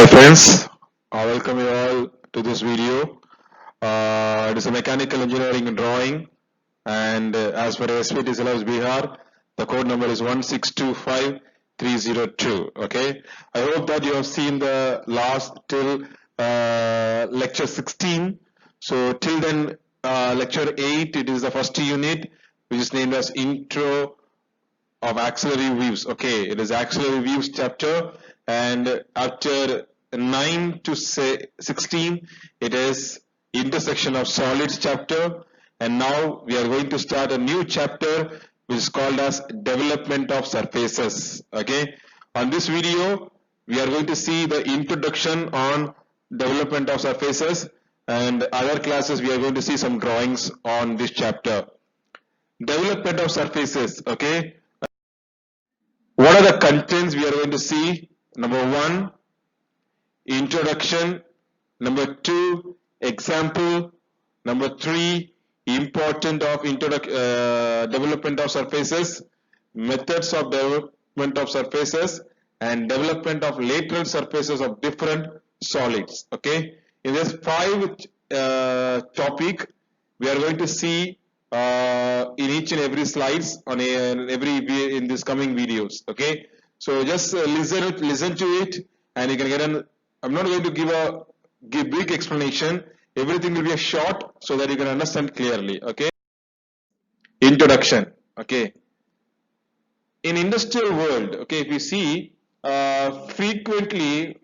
Hi friends, welcome you all to this video. It is a mechanical engineering and drawing, and as per SPT syllabus Bihar, the code number is 1625302. Okay, I hope that you have seen the last till lecture 16. So till then, lecture 8, it is the first unit, which is named as Intro of Auxiliary Views. Okay, it is Auxiliary Views chapter, and after 9 to 16, it is Intersection of Solids chapter, and now we are going to start a new chapter which is called as Development of Surfaces. Okay, on this video, we are going to see the introduction on development of surfaces, and other classes we are going to see some drawings on this chapter. Development of surfaces. Okay, what are the contents we are going to see? Number 1, introduction. Number 2, example. Number 3, important of development of surfaces, methods of development of surfaces, and development of lateral surfaces of different solids. Okay, in this 5 topic, we are going to see in each and every slides on in this coming videos. Okay, so just listen to it, and you can get an. I'm not going to give big explanation. Everything will be a short so that you can understand clearly. Okay. Introduction. Okay. In industrial world, okay, if you see, frequently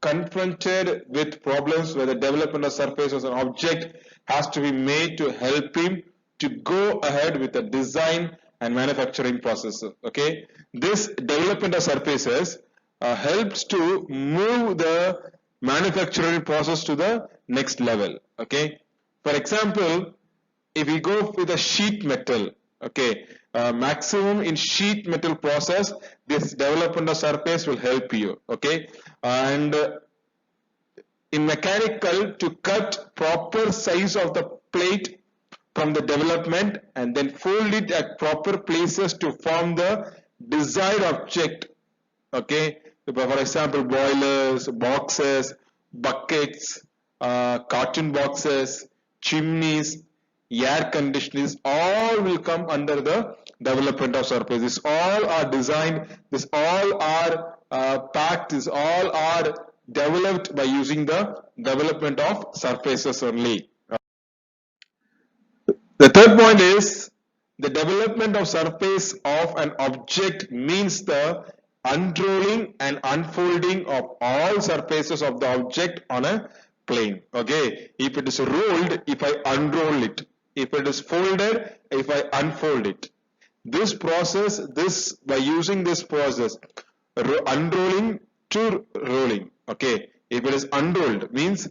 confronted with problems where the development of surface as an object has to be made to help him to go ahead with the design and manufacturing process. Okay, this development of surfaces helps to move the manufacturing process to the next level. Okay, for example, if we go with a sheet metal, okay, maximum in sheet metal process, this development of surface will help you. Okay, and in mechanical, to cut proper size of the plate from the development and then fold it at proper places to form the desired object. Okay, for example, boilers, boxes, buckets, carton boxes, chimneys, air conditioners, all will come under the development of surface. This all are designed, this all are packed, this all are developed by using the development of surfaces only. The third point is the development of surface of an object means the unrolling and unfolding of all surfaces of the object on a plane. Okay, if it is rolled, if I unroll it, if it is folded, if I unfold it. This process, by using this process, unrolling to rolling. Okay, if it is unrolled means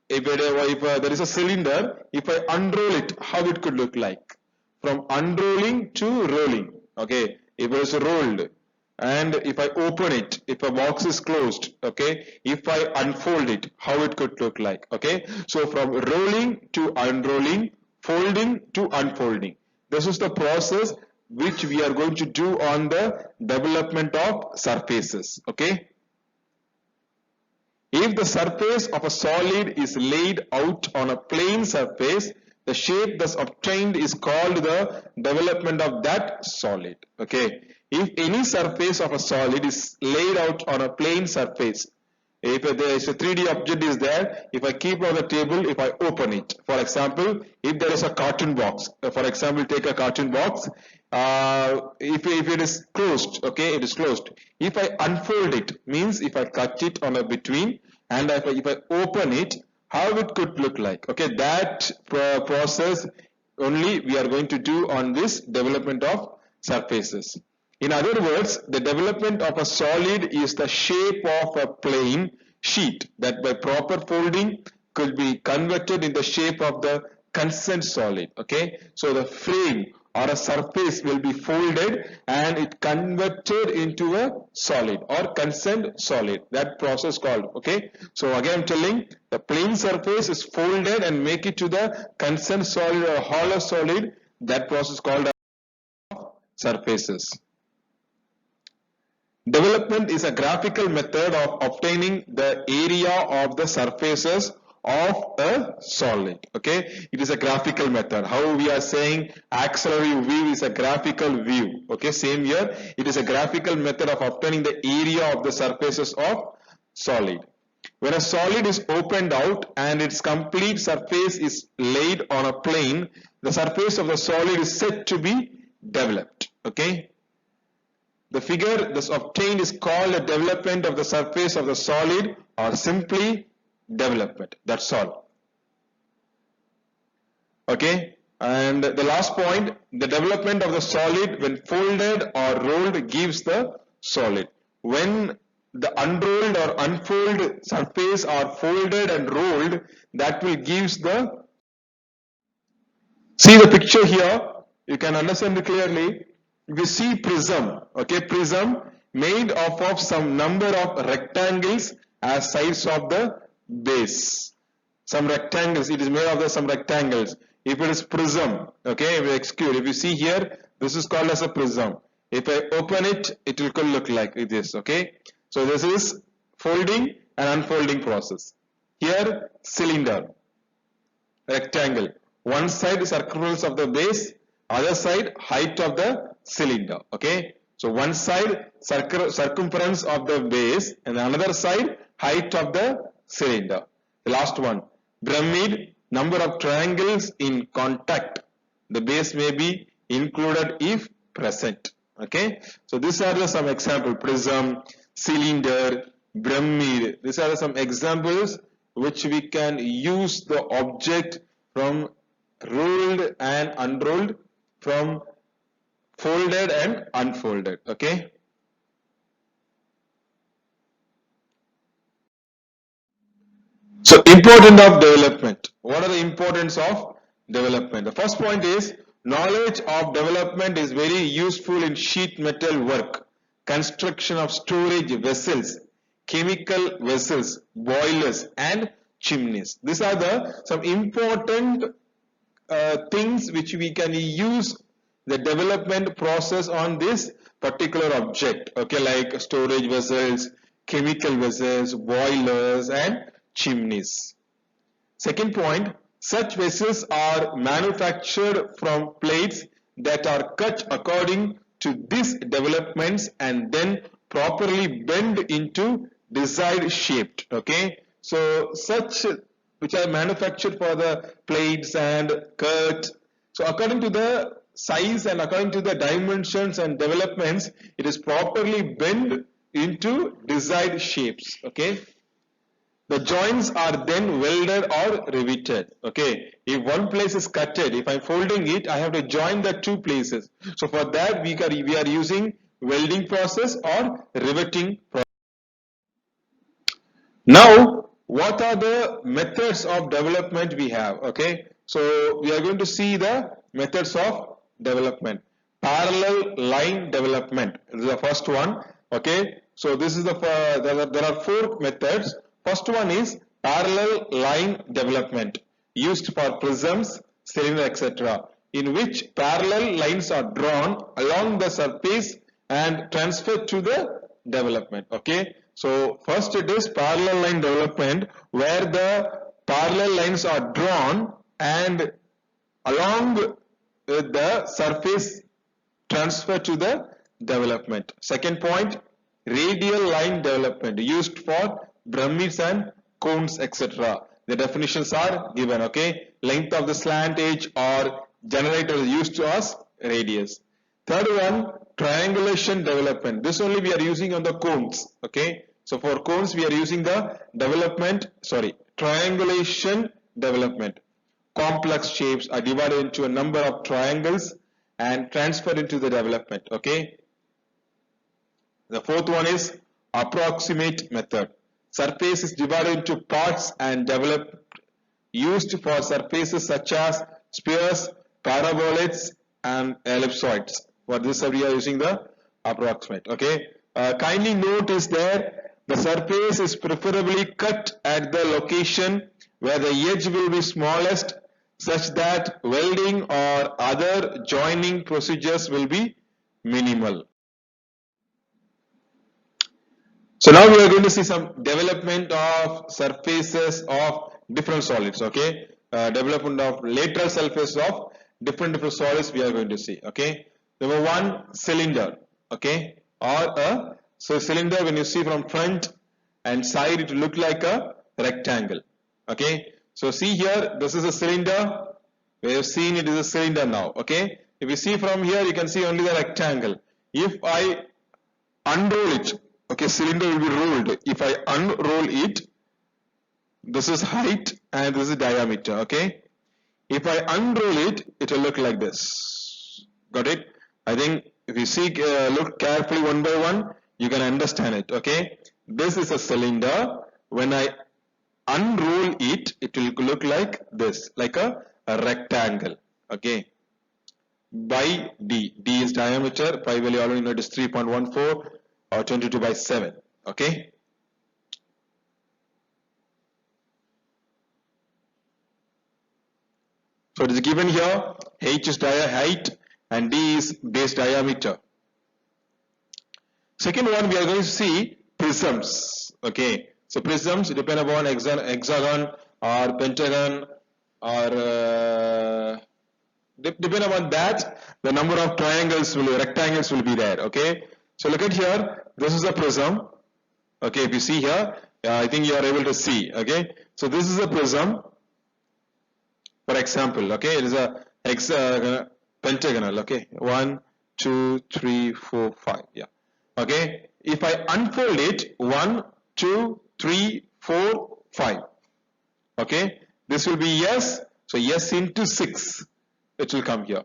if there is a cylinder, if I unroll it, how it could look like? From unrolling to rolling. Okay, if it is rolled, and if I open it, if a box is closed, okay, if I unfold it, how it could look like? Okay, so from rolling to unrolling, folding to unfolding. This is the process which we are going to do on the development of surfaces. Okay. If the surface of a solid is laid out on a plane surface, the shape thus obtained is called the development of that solid. Okay. If any surface of a solid is laid out on a plane surface, if there is a 3D object is there, if I keep on the table, if I open it, for example, if there is a carton box, for example, take a carton box, if it is closed, okay, it is closed. If I unfold it, means if I cut it on a between, and if I open it, how it could look like. Okay, that process only we are going to do on this development of surfaces. In other words, the development of a solid is the shape of a plane sheet that by proper folding could be converted in the shape of the consent solid. Okay, so the frame or a surface will be folded and it converted into a solid or consent solid. That process called. Okay, so again I'm telling, the plane surface is folded and make it to the consent solid or hollow solid. That process called surfaces. Development is a graphical method of obtaining the area of the surfaces of a solid. Okay, it is a graphical method. How we are saying auxiliary view is a graphical view. Okay, same here. It is a graphical method of obtaining the area of the surfaces of solid. When a solid is opened out and its complete surface is laid on a plane, the surface of the solid is said to be developed. Okay. The figure thus obtained is called a development of the surface of the solid, or simply development. That's all. Okay. And the last point, the development of the solid when folded or rolled gives the solid. When the unrolled or unfolded surface are folded and rolled, that will gives the, see the picture here, you can understand it clearly. We see prism, okay, prism made up of some number of rectangles as sides of the base. Some rectangles, it is made of some rectangles. If it is prism, okay, we execute. If you see here, this is called as a prism. If I open it, it will look like this, okay. So this is folding and unfolding process. Here, cylinder, rectangle. One side circumference of the base, other side height of the cylinder. Okay. So one side circumference of the base and another side height of the cylinder. The last one, pyramid, number of triangles in contact. The base may be included if present. Okay. So these are some example: prism, cylinder, pyramid. These are some examples which we can use the object from rolled and unrolled, from folded and unfolded. Okay. So importance of development. What are the importance of development? The first point is knowledge of development is very useful in sheet metal work, construction of storage vessels, chemical vessels, boilers and chimneys. These are the some important things which we can use the development process on this particular object. Okay, like storage vessels, chemical vessels, boilers and chimneys. Second point, such vessels are manufactured from plates that are cut according to these developments and then properly bent into desired shape. Okay, so such which are manufactured for the plates and cut. So according to the size and according to the dimensions and developments, it is properly bent into desired shapes. Okay. The joints are then welded or riveted. Okay. If one place is cutted, if I'm folding it, I have to join the two places. So for that, we are using welding process or riveting process. Now, what are the methods of development we have? Okay. So we are going to see the methods of development. Parallel line development. This is the first one. Okay. So this is there are four methods. First one is parallel line development, used for prisms, cylinder, etc., in which parallel lines are drawn along the surface and transferred to the development. Okay. So first it is parallel line development, where the parallel lines are drawn and along with the surface transfer to the development. Second point, radial line development, used for pyramids and cones, etc. The definitions are given. Okay, length of the slant edge or generator is used to as radius. Third one, triangulation development. This only we are using on the cones. Okay, so for cones we are using the triangulation development. Complex shapes are divided into a number of triangles and transferred into the development. Okay. The fourth one is approximate method. Surface is divided into parts and developed, used for surfaces such as spheres, paraboloids and ellipsoids. For this we are using the approximate. Okay. Kindly note is there, the surface is preferably cut at the location where the edge will be smallest, such that welding or other joining procedures will be minimal. So now we are going to see some development of surfaces of different solids. Okay, development of lateral surface of different solids we are going to see. Okay, number one, cylinder. Okay, or a cylinder, when you see from front and side, it will look like a rectangle. Okay, so see here, this is a cylinder. We have seen it is a cylinder now. Okay, if you see from here, you can see only the rectangle. If I unroll it, okay, cylinder will be rolled. If I unroll it, this is height and this is diameter. Okay, if I unroll it, it will look like this. Got it? I think if you see, look carefully one by one, you can understand it. Okay, this is a cylinder. When I unroll it, it will look like this, like a rectangle. Okay, by D. D is diameter. Pi value already know it is 3.14 or 22 by 7. Okay. So it is given here. H is height and D is base diameter. Second one, we are going to see prisms. Okay. So prisms depend upon hexagon or pentagon or depend upon that, the number of rectangles will be there. Okay, so look at here, this is a prism. Okay, if you see here, I think you are able to see. Okay, so this is a prism, for example. Okay, it is a pentagonal. Okay, 1 2 3 4 5. Yeah. Okay, if I unfold it, 1 2 3 4 5. Okay, this will be S, so S into 6 it will come here.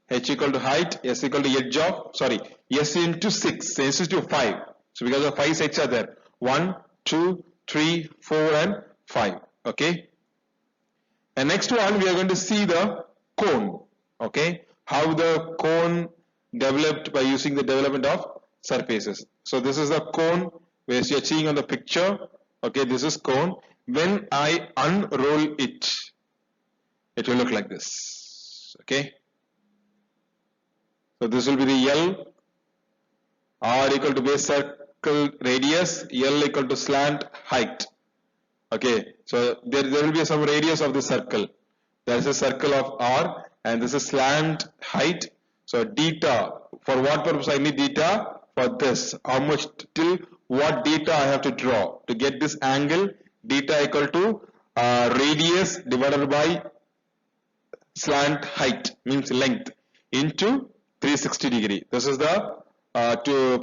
H equal to height, S equal to edge of, sorry, S into 6, S into 5. So because of 5 sets are there, 1, 2, 3, 4 and 5. Okay. And next one, we are going to see the cone. Okay. How the cone developed by using the development of surfaces. So this is the cone which you are seeing on the picture. Okay, this is cone. When I unroll it, it will look like this. Okay, so this will be the L, R equal to base circle radius, L equal to slant height. Okay, so there will be some radius of the circle. There is a circle of R and this is slant height. So theta, for what purpose I need theta? For this, how much till what theta I have to draw to get this angle. Theta equal to radius divided by slant height, means length, into 360 degree. This is the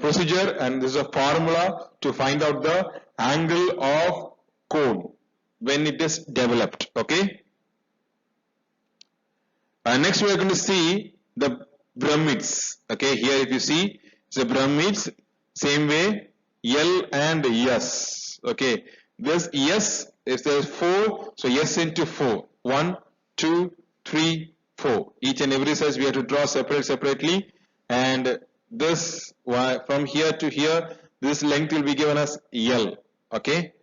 procedure and this is a formula to find out the angle of cone when it is developed. Okay. Next we are going to see the pyramids. Okay, here if you see the pyramids, same way L and S. Okay, this S, if there is 4, so S into 4, 1 2 3 4, each and every size we have to draw separately, and this from here to here, this length will be given as L. Okay,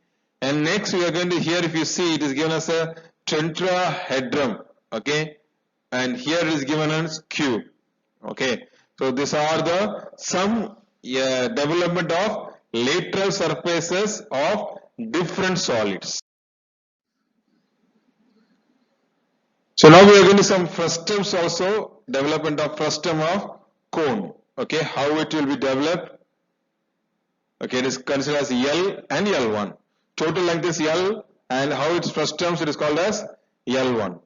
and next we are going to, here if you see, it is given as a tetrahedron. Okay, and here it is given as cube. Okay, so these are the some development of lateral surfaces of different solids. So now we are going to some frustums also, development of frustum of cone. Okay, how it will be developed. Okay, it is considered as L and L1. Total length is L, and how its frustums, it is called as L1.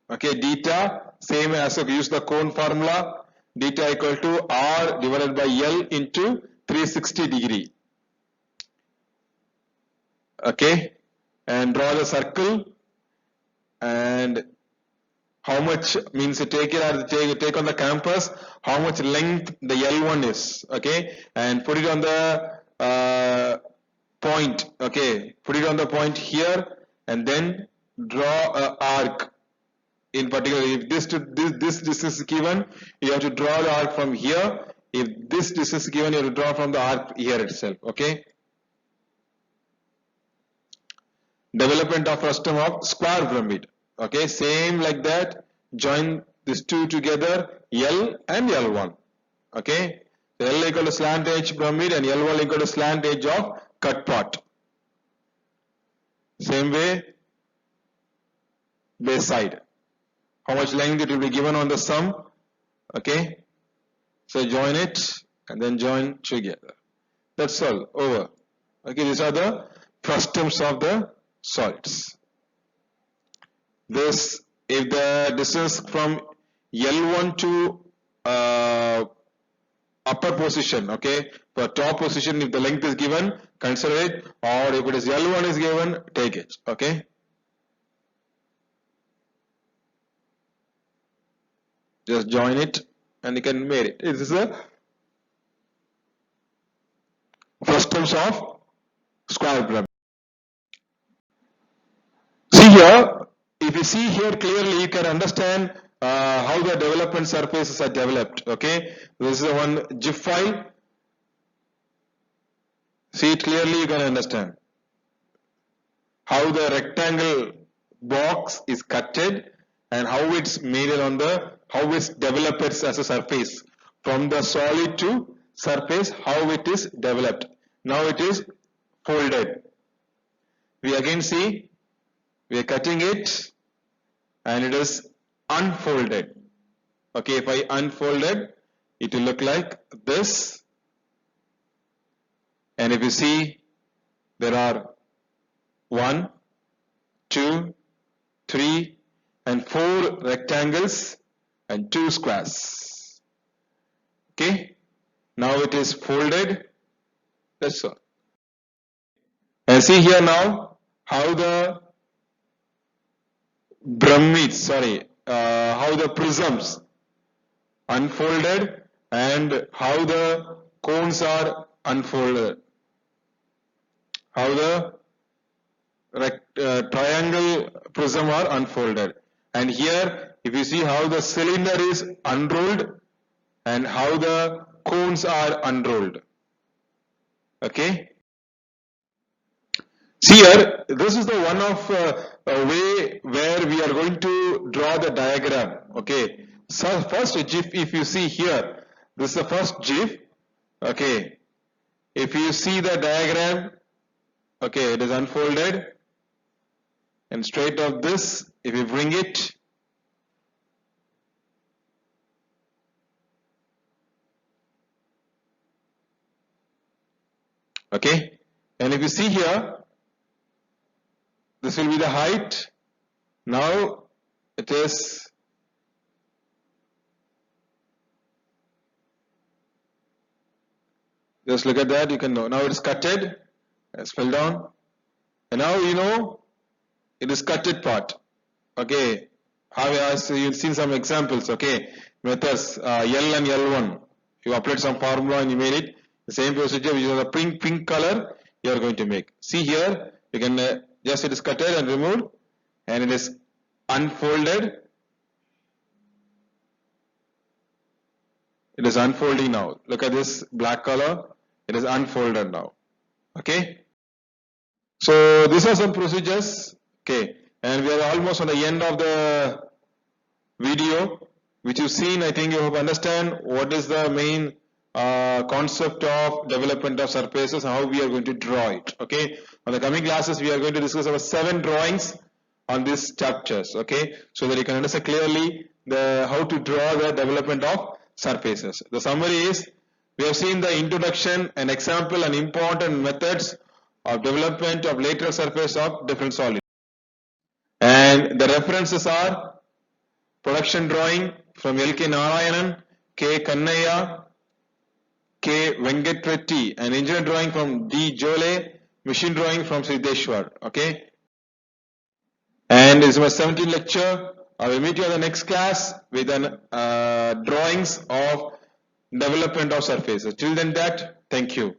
Okay, theta, same as we use the cone formula, theta equal to R divided by L into 360 degree. Okay, and draw the circle, and how much means take on the compass, how much length the L1 is. Okay, and put it on the point. Okay, put it on the point here, and then draw a arc. In particular, if this distance is given, you have to draw the arc from here. If this distance is given, you have to draw from the arc here itself. Okay. Development of frustum of square pyramid. Okay, same like that. Join these two together, L and L1. Okay, L equal to slant edge pyramid and L1 equal to slant edge of cut part. Same way, base side. How much length it will be given on the sum. Okay. So join it and then join together. That's all. Over. Okay. These are the frustums of the solids. This, if the distance from L1 to upper position, okay, for top position, if the length is given, consider it, or if it is L1 is given, take it, okay. Just join it and you can make it. This is the frustums of square pyramid. See here, if you see here clearly, you can understand how the development surfaces are developed. Okay, this is one GIF file. See it clearly, you can understand how the rectangle box is cutted and how it's made on the, how it's developed as a surface from the solid to surface, how it is developed. Now it is folded. We again see, we are cutting it and it is unfolded. Okay, if I unfold it, it will look like this. And if you see, there are 1, 2, 3 and 4 rectangles and 2 squares. Okay, now it is folded. That's all. And see here now how the how the prisms unfolded and how the cones are unfolded, how the triangle prism are unfolded, and here if you see how the cylinder is unrolled and how the cones are unrolled. Okay. See here, this is the one of a way where we are going to draw the diagram. Okay, so first GIF, if you see here, this is the first GIF. Okay, if you see the diagram, okay, it is unfolded, and straight of this, if you bring it, okay, and if you see here, this will be the height. Now it is just look at that, you can know. Now it is cutted, let's fill down, and now you know it is cutted part. Okay, so you've seen some examples. Okay, methods L and L1. You applied some formula and you made it. The same procedure, which is the pink color, you are going to make. See here, you can just it is cutted and removed, and it is unfolded. It is unfolding now. Look at this black color. It is unfolded now. Okay. So these are some procedures. Okay, and we are almost on the end of the video, which you've seen. I think you have understand what is the main concept of development of surfaces and how we are going to draw it. Okay, on the coming classes we are going to discuss about 7 drawings on these chapters. Okay, so that you can understand clearly the how to draw the development of surfaces. The summary is, we have seen the introduction, an example and important methods of development of lateral surface of different solids, and the references are production drawing from L.K. Narayanan, K. Kannaya, K. Venkatreddy, and engineer drawing from D. Jole, machine drawing from Siddeshwar. Okay, and this is my 17th lecture. I will meet you in the next class with an drawings of development of surfaces. Till then, thank you.